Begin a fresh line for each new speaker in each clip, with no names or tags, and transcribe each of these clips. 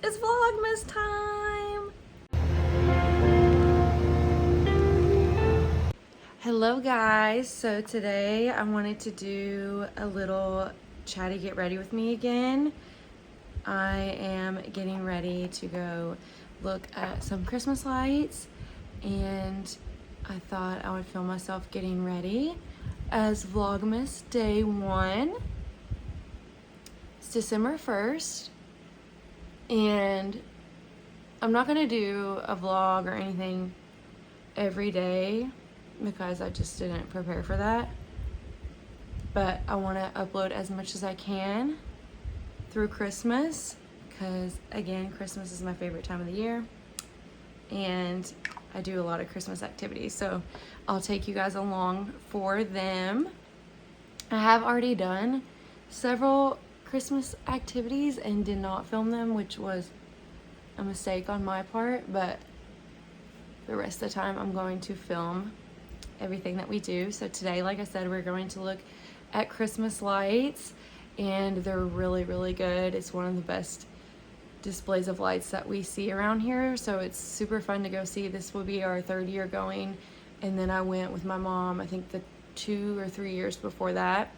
It's Vlogmas time! Hello guys, so today I wanted to do a little chatty get ready with me again. I am getting ready to go look at some Christmas lights, and I thought I would film myself getting ready as Vlogmas day 1. It's December 1st, and I'm not gonna do a vlog or anything every day because I just didn't prepare for that, but I want to upload as much as I can through Christmas because, again, Christmas is my favorite time of the year and I do a lot of Christmas activities, so I'll take you guys along for them. I have already done several Christmas activities and did not film them, which was a mistake on my part, but the rest of the time I'm going to film everything that we do. So today, like I said, we're going to look at Christmas lights, and they're really, really good. It's one of the best displays of lights that we see around here, so it's super fun to go see. This will be our 3rd year going, and then I went with my mom, I think the 2 or 3 years before that.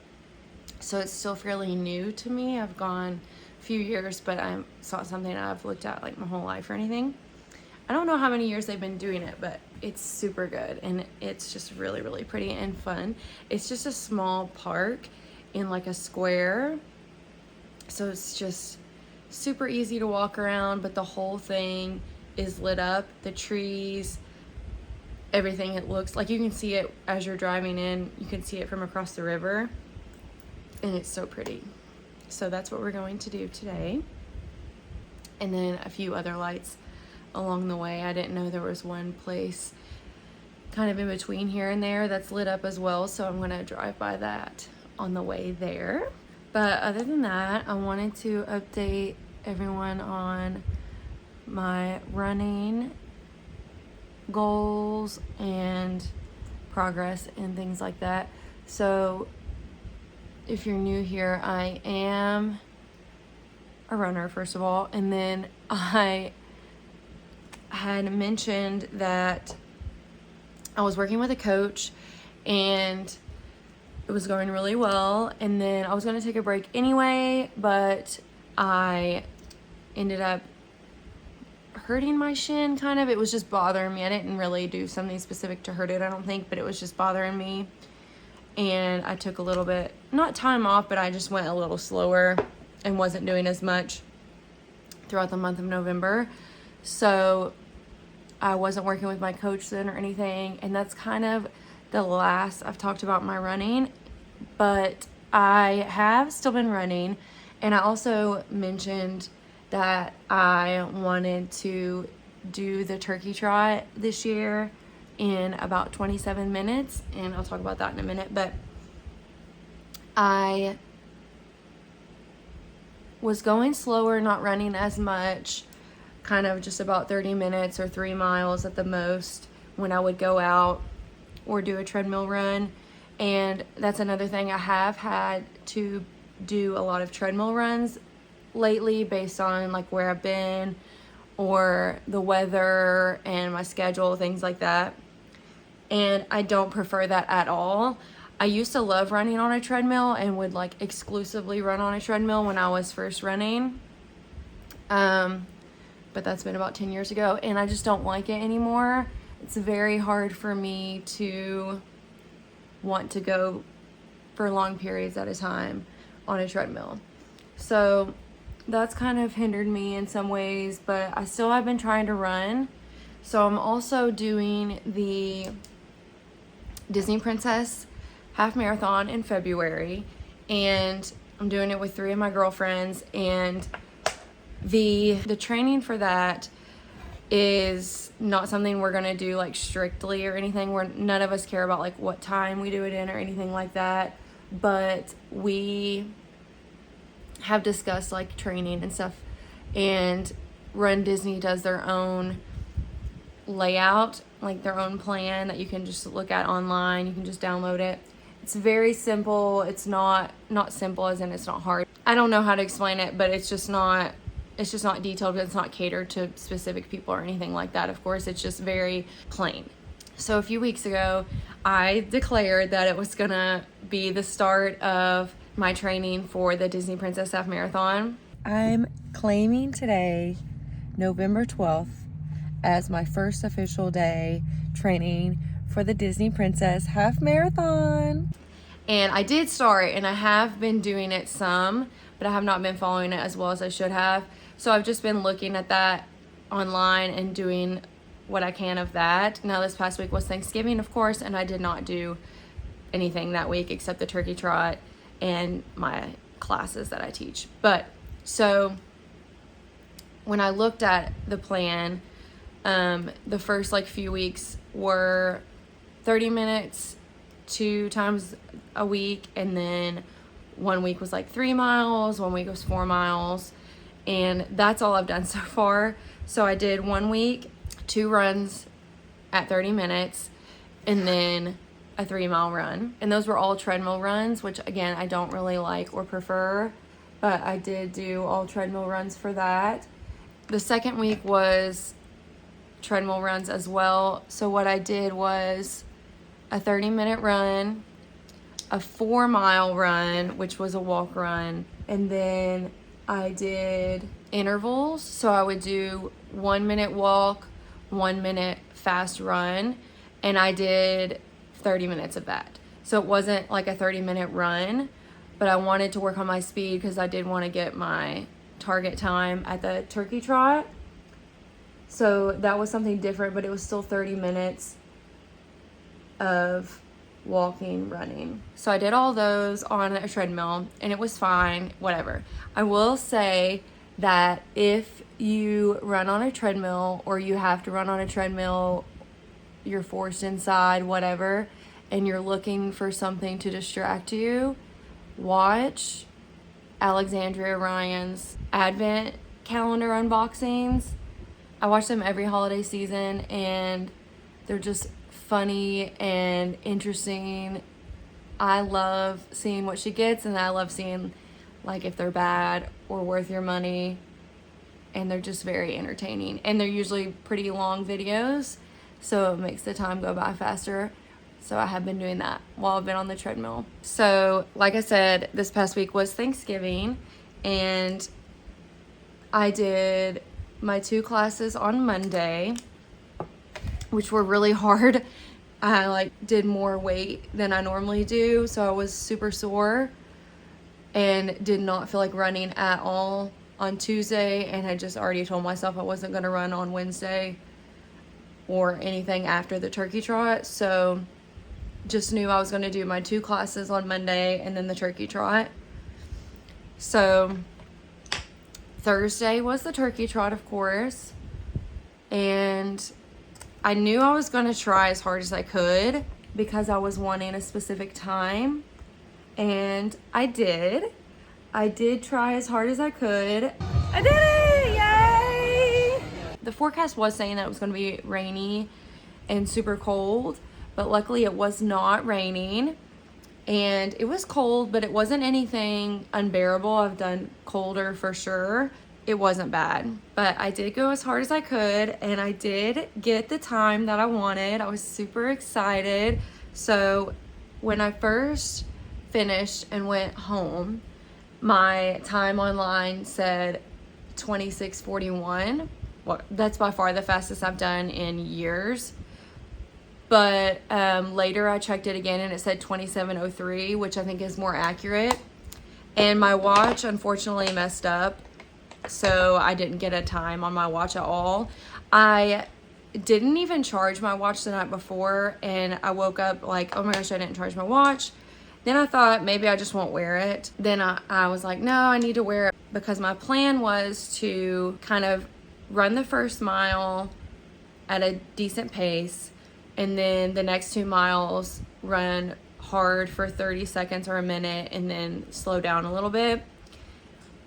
So it's still fairly new to me. I've gone a few years, but it's not something I've looked at like my whole life or anything. I don't know how many years they've been doing it, but it's super good and it's just really, really pretty and fun. It's just a small park in like a square, so it's just super easy to walk around, but the whole thing is lit up. The trees, everything, it looks like you can see it as you're driving in. You can see it from across the river, and it's so pretty. So that's what we're going to do today, and then a few other lights along the way. I didn't know there was one place kind of in between here and there that's lit up as well, so I'm gonna drive by that on the way there. But other than that, I wanted to update everyone on my running goals and progress and things like that. So if you're new here, I am a runner, first of all, and then I had mentioned that I was working with a coach and it was going really well, and then I was going to take a break anyway, but I ended up hurting my shin kind of. It was just bothering me. I didn't really do something specific to hurt it, I don't think, but it was just bothering me, and I took a little bit, not time off, but I just went a little slower and wasn't doing as much throughout the month of November. So I wasn't working with my coach then or anything, and that's kind of the last I've talked about my running, but I have still been running. And I also mentioned that I wanted to do the turkey trot this year in about 27 minutes, and I'll talk about that in a minute. But I was going slower, not running as much, kind of just about 30 minutes or 3 miles at the most when I would go out or do a treadmill run. And that's another thing. I have had to do a lot of treadmill runs lately based on like where I've been or the weather and my schedule, things like that. And I don't prefer that at all. I used to love running on a treadmill and would like exclusively run on a treadmill when I was first running. But that's been about 10 years ago, and I just don't like it anymore. It's very hard for me to want to go for long periods at a time on a treadmill. So that's kind of hindered me in some ways, but I still have been trying to run. So I'm also doing the Disney Princess half marathon in February, and I'm doing it with 3 of my girlfriends, and the training for that is not something we're gonna do like strictly or anything. None of us care about like what time we do it in or anything like that, but we have discussed like training and stuff, and Run Disney does their own layout, like their own plan that you can just look at online. You can just download it. It's very simple. It's not simple as in it's not hard. I don't know how to explain it, but it's just not it's just not detailed, but it's not catered to specific people or anything like that. Of course, it's just very plain. So a few weeks ago, I declared that it was gonna be the start of my training for the Disney Princess Half Marathon. I'm claiming today, November 12th, as my first official day training for the Disney Princess Half Marathon. And I did start, and I have been doing it some, but I have not been following it as well as I should have. So I've just been looking at that online and doing what I can of that. Now this past week was Thanksgiving, of course, and I did not do anything that week except the turkey trot and my classes that I teach. But so when I looked at the plan, the first like few weeks were 30 minutes 2 times a week, and then 1 week was like 3 miles, 1 week was 4 miles, and that's all I've done so far. So I did 1 week 2 runs at 30 minutes and then a 3-mile run, and those were all treadmill runs, which again I don't really like or prefer, but I did do all treadmill runs for that. The second week was treadmill runs as well. So what I did was a 30-minute run, a 4-mile run, which was a walk run, and then I did intervals. So I would do 1 minute walk, 1 minute fast run, and I did 30 minutes of that. So it wasn't like a 30-minute run, but I wanted to work on my speed because I did want to get my target time at the turkey trot. So that was something different, but it was still 30 minutes of walking, running. So I did all those on a treadmill, and it was fine, whatever. I will say that if you run on a treadmill, or you have to run on a treadmill, you're forced inside, whatever, and you're looking for something to distract you, watch Alexandria Ryan's Advent calendar unboxings. I watch them every holiday season, and they're just funny and interesting. I love seeing what she gets, and I love seeing like if they're bad or worth your money, and they're just very entertaining, and they're usually pretty long videos, so it makes the time go by faster. So I have been doing that while I've been on the treadmill. So like I said, this past week was Thanksgiving, and I did my 2 classes on Monday, which were really hard. I like did more weight than I normally do, so I was super sore and did not feel like running at all on Tuesday, and I just already told myself I wasn't going to run on Wednesday or anything after the turkey trot. So just knew I was going to do my 2 classes on Monday and then the turkey trot. So Thursday was the turkey trot, of course, and I knew I was going to try as hard as I could because I was wanting a specific time, and I did. I did try as hard as I could. I did it! Yay! The forecast was saying that it was going to be rainy and super cold, but luckily it was not raining, and it was cold, but it wasn't anything unbearable. I've done colder for sure. It wasn't bad, but I did go as hard as I could, and I did get the time that I wanted. I was super excited. So when I first finished and went home, my time online said 26:41. Well, that's by far the fastest I've done in years. But later I checked it again, and it said 27:03, which I think is more accurate. And my watch unfortunately messed up, so I didn't get a time on my watch at all. I didn't even charge my watch the night before, and I woke up like, oh my gosh, I didn't charge my watch. Then I thought maybe I just won't wear it. Then I was like, no, I need to wear it, because my plan was to kind of run the first mile at a decent pace, and then the next 2 miles run hard for 30 seconds or a minute, and then slow down a little bit.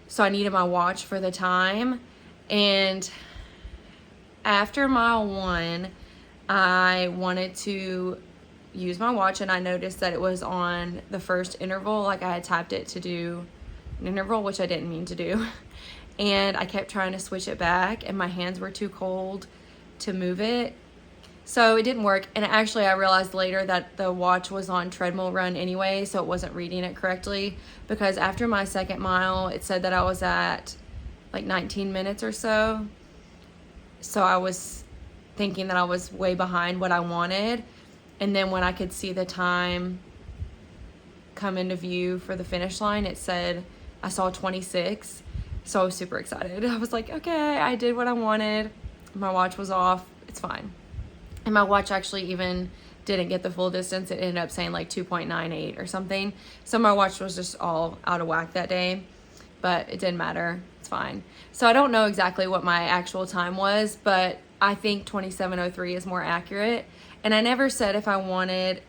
So I needed my watch for the time. And after mile 1, I wanted to use my watch, and I noticed that it was on the first interval. Like I had tapped it to do an interval, which I didn't mean to do. and I kept trying to switch it back, and my hands were too cold to move it. So it didn't work. And actually, I realized later that the watch was on treadmill run anyway, so it wasn't reading it correctly, because after my second mile, it said that I was at like 19 minutes or so. So I was thinking that I was way behind what I wanted. And then when I could see the time come into view for the finish line, it said I saw 26. So I was super excited. I was like, okay, I did what I wanted. My watch was off. It's fine. And my watch actually even didn't get the full distance. It ended up saying like 2.98 or something. So my watch was just all out of whack that day, but it didn't matter. It's fine. So I don't know exactly what my actual time was, but I think 27:03 is more accurate. And I never said if I wanted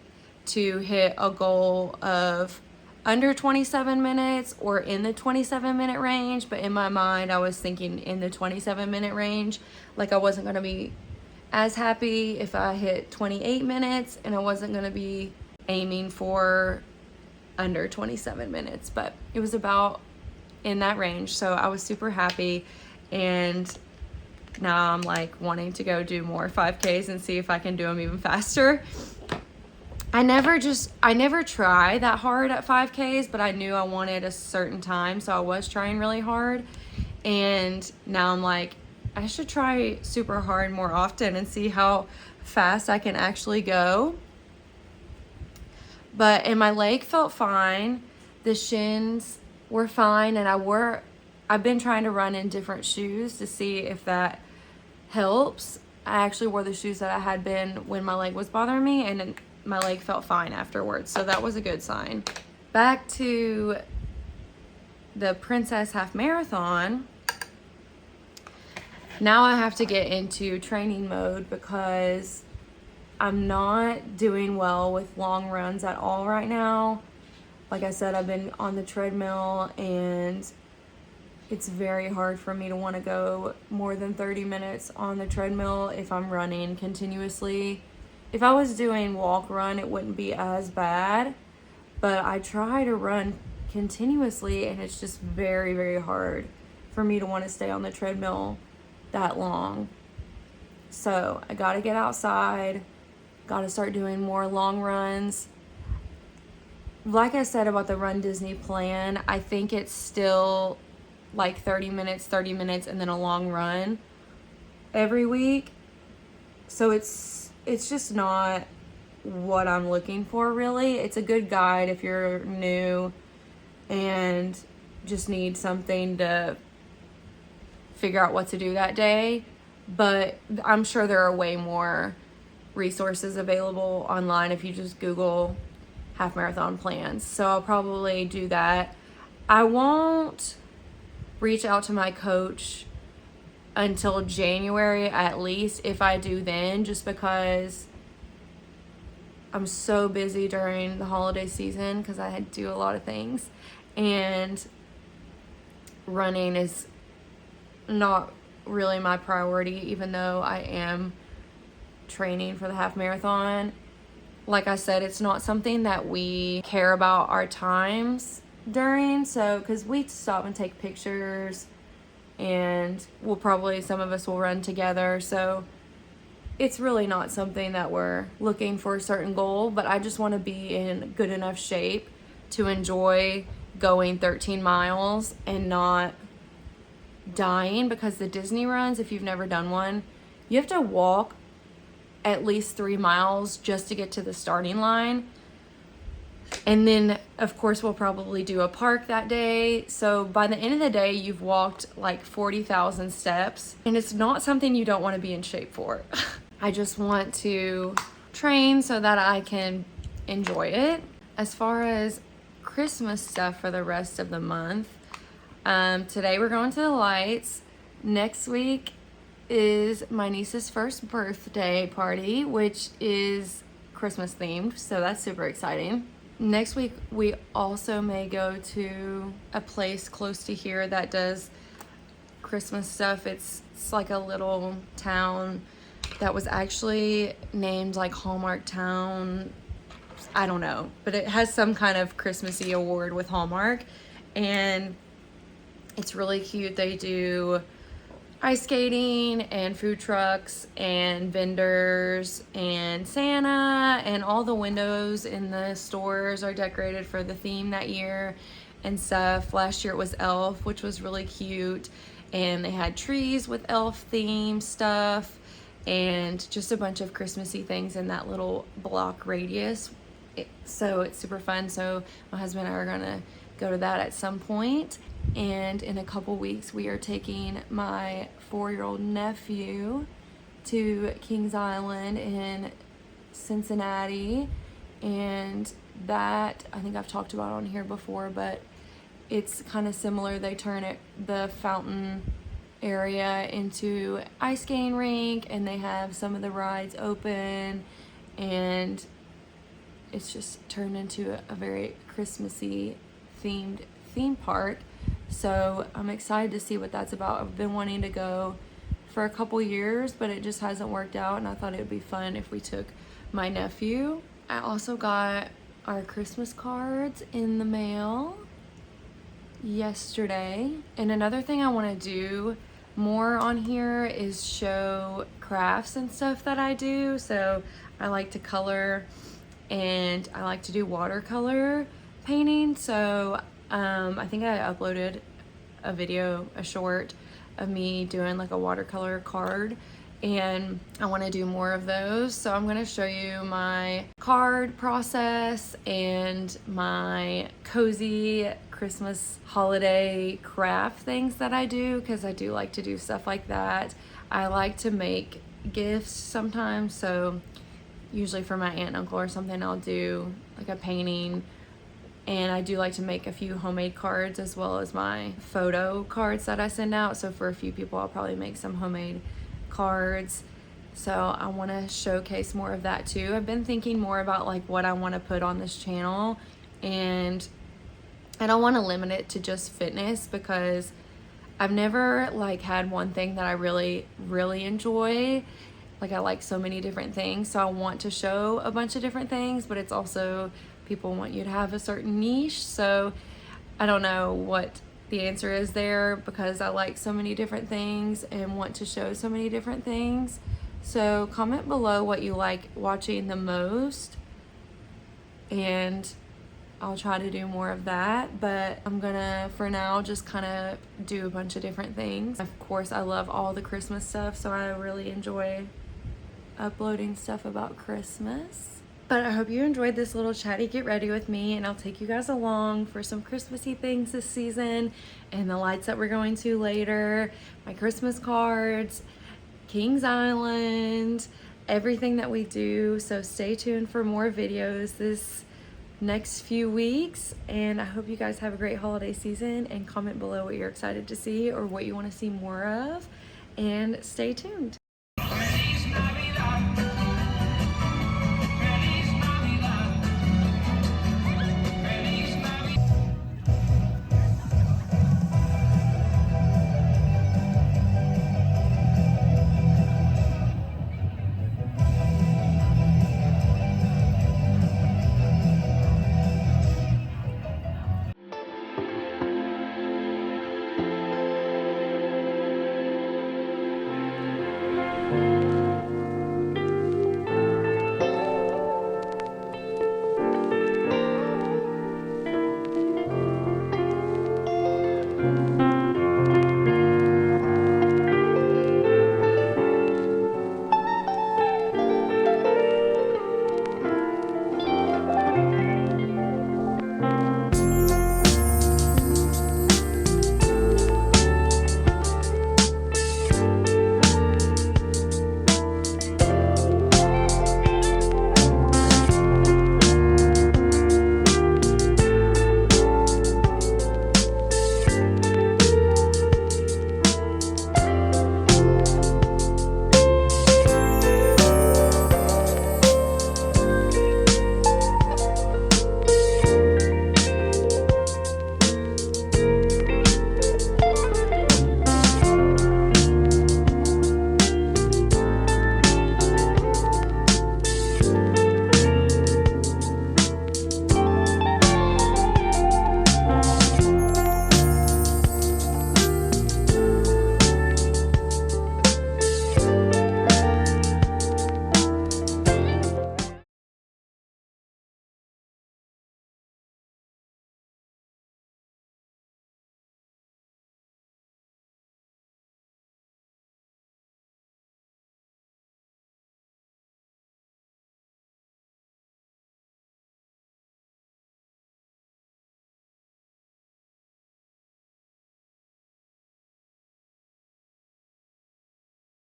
to hit a goal of under 27 minutes or in the 27-minute range, but in my mind I was thinking in the 27-minute range. Like I wasn't going to be as happy if I hit 28 minutes, and I wasn't going to be aiming for under 27 minutes, but it was about in that range. So I was super happy, and now I'm like wanting to go do more 5Ks and see if I can do them even faster. I never try that hard at 5Ks, but I knew I wanted a certain time, so I was trying really hard. And now I'm like, I should try super hard more often and see how fast I can actually go. And my leg felt fine. The shins were fine, and I've been trying to run in different shoes to see if that helps. I actually wore the shoes that I had been when my leg was bothering me, and my leg felt fine afterwards. So that was a good sign. Back to the Princess Half Marathon. Now I have to get into training mode because I'm not doing well with long runs at all right now. Like I said, I've been on the treadmill, and it's very hard for me to want to go more than 30 minutes on the treadmill if I'm running continuously. If I was doing walk run, it wouldn't be as bad, but I try to run continuously, and it's just very, very hard for me to want to stay on the treadmill that long. So I gotta get outside, gotta start doing more long runs. Like I said about the Run Disney plan, I think it's still like 30 minutes, and then a long run every week. So it's just not what I'm looking for, really. It's a good guide if you're new and just need something to figure out what to do that day. But I'm sure there are way more resources available online if you just Google half marathon plans. So I'll probably do that. I won't reach out to my coach until January at least, if I do then, just because I'm so busy during the holiday season because I had to do a lot of things, and running is not really my priority, even though I am training for the half marathon. Like I said, it's not something that we care about our times during, so because we stop and take pictures, and some of us will run together, so it's really not something that we're looking for a certain goal. But I just want to be in good enough shape to enjoy going 13 miles and not dying, because the Disney runs, if you've never done one, you have to walk at least 3 miles just to get to the starting line. And then of course we'll probably do a park that day. So by the end of the day, you've walked like 40,000 steps, and it's not something you don't want to be in shape for. I just want to train so that I can enjoy it. As far as Christmas stuff for the rest of the month, today we're going to the lights. Next week is my niece's first birthday party, which is Christmas themed, so that's super exciting. Next week we also may go to a place close to here that does Christmas stuff. It's like a little town that was actually named like Hallmark Town. I don't know, but it has some kind of Christmassy award with Hallmark, and It's really cute. They do ice skating and food trucks and vendors and Santa, and all the windows in the stores are decorated for the theme that year and stuff. Last year it was elf, which was really cute, and they had trees with elf theme stuff and just a bunch of Christmassy things in that little block radius. So it's super fun. So my husband and I are gonna go to that at some point. And in a couple weeks, we are taking my 4-year-old nephew to Kings Island in Cincinnati. And that, I think I've talked about on here before, but it's kind of similar. They turn the fountain area into ice skating rink, and they have some of the rides open, and it's just turned into a very Christmassy themed theme park. So I'm excited to see what that's about. I've been wanting to go for a couple years, but it just hasn't worked out, and I thought it would be fun if we took my nephew. I also got our Christmas cards in the mail yesterday. And another thing I want to do more on here is show crafts and stuff that I do. So I like to color, and I like to do watercolor painting. So I think I uploaded a short of me doing like a watercolor card, and I want to do more of those. So I'm going to show you my card process and my cozy Christmas holiday craft things that I do, because I do like to do stuff like that. I like to make gifts sometimes, so usually for my aunt and uncle or something, I'll do like a painting. And I do like to make a few homemade cards as well as my photo cards that I send out. So for a few people, I'll probably make some homemade cards. So I want to showcase more of that too. I've been thinking more about like what I want to put on this channel, and I don't want to limit it to just fitness, because I've never like had one thing that I really enjoy. Like I like so many different things, so I want to show a bunch of different things, but it's also people want you to have a certain niche. So I don't know what the answer is there, because I like so many different things and want to show so many different things. So comment below what you like watching the most, and I'll try to do more of that. But I'm gonna, for now, just kind of do a bunch of different things. Of course, I love all the Christmas stuff, so I really enjoy uploading stuff about Christmas. But I hope you enjoyed this little chatty get ready with me, and I'll take you guys along for some Christmassy things this season, and the lights that we're going to later, my Christmas cards, Kings Island, everything that we do. So stay tuned for more videos this next few weeks, and I hope you guys have a great holiday season, and comment below what you're excited to see or what you want to see more of, and stay tuned.